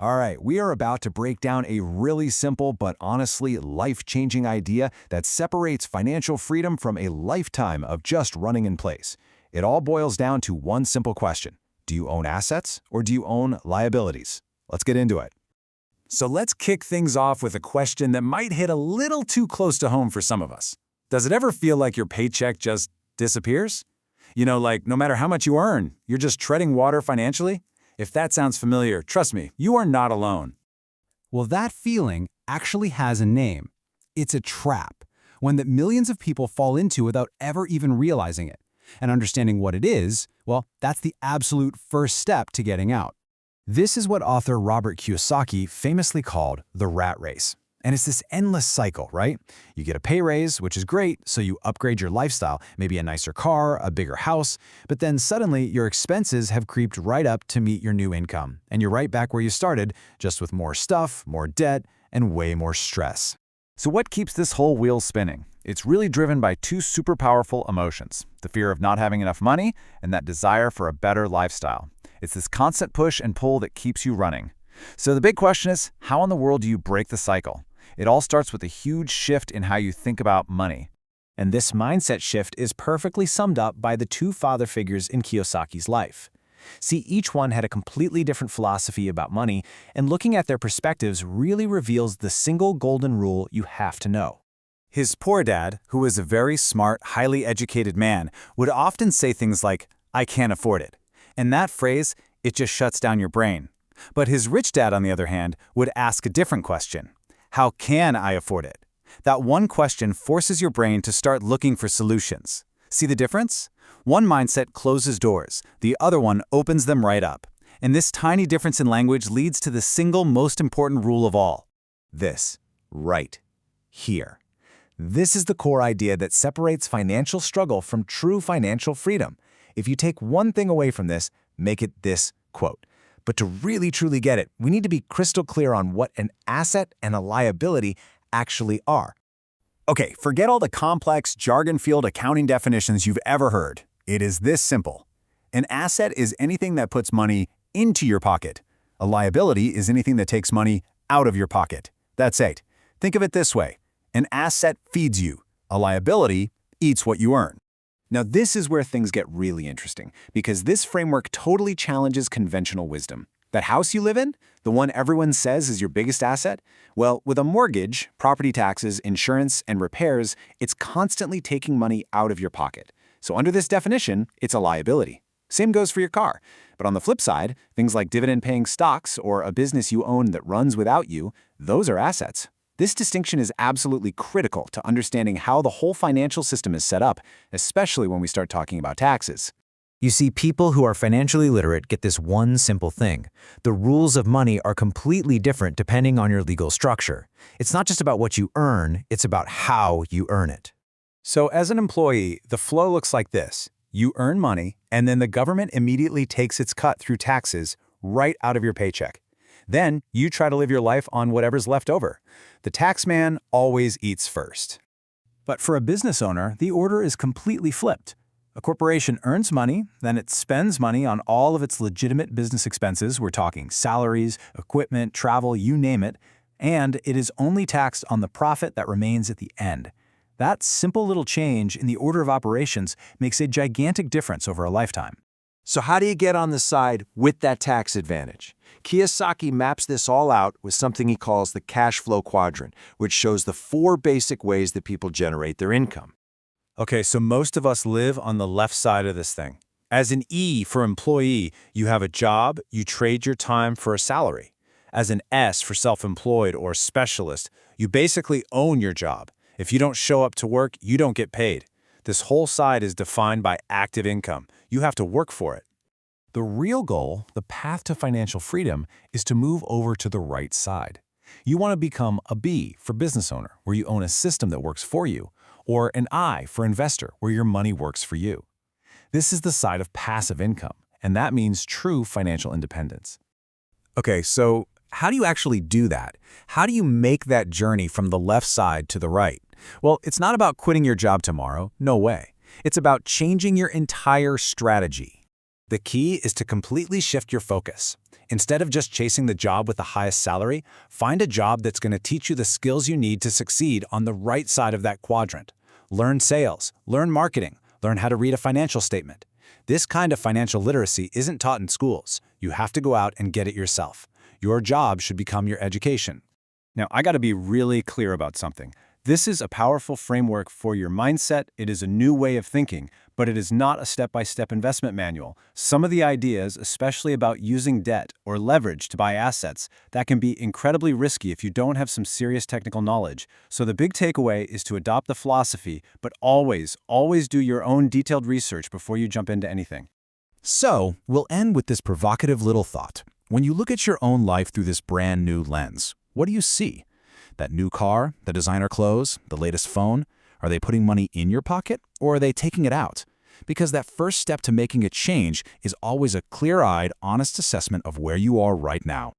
All right, we are about to break down a really simple but honestly life-changing idea that separates financial freedom from a lifetime of just running in place. It all boils down to one simple question. Do you own assets or do you own liabilities? Let's get into it. So let's kick things off with a question that might hit a little too close to home for some of us. Does it ever feel like your paycheck just disappears? Like no matter how much you earn, you're just treading water financially? If that sounds familiar, trust me, you are not alone. Well, that feeling actually has a name. It's a trap, one that millions of people fall into without ever even realizing it. And understanding what it is, well, that's the absolute first step to getting out. This is what author Robert Kiyosaki famously called the rat race. And it's this endless cycle, right? You get a pay raise, which is great, so you upgrade your lifestyle, maybe a nicer car, a bigger house, but then suddenly your expenses have creeped right up to meet your new income, and you're right back where you started, just with more stuff, more debt, and way more stress. So what keeps this whole wheel spinning? It's really driven by two super powerful emotions, the fear of not having enough money and that desire for a better lifestyle. It's this constant push and pull that keeps you running. So the big question is, how in the world do you break the cycle? It all starts with a huge shift in how you think about money. And this mindset shift is perfectly summed up by the two father figures in Kiyosaki's life. See, each one had a completely different philosophy about money, and looking at their perspectives really reveals the single golden rule you have to know. His poor dad, who was a very smart, highly educated man, would often say things like, "I can't afford it." And that phrase, it just shuts down your brain. But his rich dad, on the other hand, would ask a different question. How can I afford it? That one question forces your brain to start looking for solutions. See the difference? One mindset closes doors, the other one opens them right up. And this tiny difference in language leads to the single most important rule of all. This, right here. This is the core idea that separates financial struggle from true financial freedom. If you take one thing away from this, make it this quote. But to really truly get it, we need to be crystal clear on what an asset and a liability actually are. Okay, forget all the complex, jargon-filled accounting definitions you've ever heard. It is this simple. An asset is anything that puts money into your pocket. A liability is anything that takes money out of your pocket. That's it. Think of it this way. An asset feeds you. A liability eats what you earn. Now, this is where things get really interesting, because this framework totally challenges conventional wisdom. That house you live in, the one everyone says is your biggest asset, well, with a mortgage, property taxes, insurance, and repairs, it's constantly taking money out of your pocket. So under this definition, it's a liability. Same goes for your car. But on the flip side, things like dividend-paying stocks or a business you own that runs without you, those are assets. This distinction is absolutely critical to understanding how the whole financial system is set up, especially when we start talking about taxes. You see, people who are financially literate get this one simple thing. The rules of money are completely different depending on your legal structure. It's not just about what you earn, it's about how you earn it. So as an employee, the flow looks like this. You earn money, and then the government immediately takes its cut through taxes right out of your paycheck. Then you try to live your life on whatever's left over. The tax man always eats first. But for a business owner, the order is completely flipped. A corporation earns money, then it spends money on all of its legitimate business expenses. We're talking salaries, equipment, travel, you name it, and it is only taxed on the profit that remains at the end. That simple little change in the order of operations makes a gigantic difference over a lifetime. So how do you get on the side with that tax advantage? Kiyosaki maps this all out with something he calls the cash flow quadrant, which shows the 4 basic ways that people generate their income. Okay, so most of us live on the left side of this thing. As an E for employee, you have a job, you trade your time for a salary. As an S for self-employed or specialist, you basically own your job. If you don't show up to work, you don't get paid. This whole side is defined by active income. You have to work for it. The real goal, the path to financial freedom, is to move over to the right side. You want to become a B for business owner, where you own a system that works for you, or an I for investor, where your money works for you. This is the side of passive income, and that means true financial independence. Okay, so how do you actually do that? How do you make that journey from the left side to the right? Well, it's not about quitting your job tomorrow, no way. It's about changing your entire strategy. The key is to completely shift your focus. Instead of just chasing the job with the highest salary, find a job that's going to teach you the skills you need to succeed on the right side of that quadrant. Learn sales, learn marketing, learn how to read a financial statement. This kind of financial literacy isn't taught in schools. You have to go out and get it yourself. Your job should become your education. Now, I got to be really clear about something. This is a powerful framework for your mindset. It is a new way of thinking, but it is not a step-by-step investment manual. Some of the ideas, especially about using debt or leverage to buy assets, that can be incredibly risky if you don't have some serious technical knowledge. So the big takeaway is to adopt the philosophy, but always do your own detailed research before you jump into anything. So, we'll end with this provocative little thought. When you look at your own life through this brand new lens, what do you see? That new car, the designer clothes, the latest phone? Are they putting money in your pocket, or are they taking it out? Because that first step to making a change is always a clear-eyed, honest assessment of where you are right now.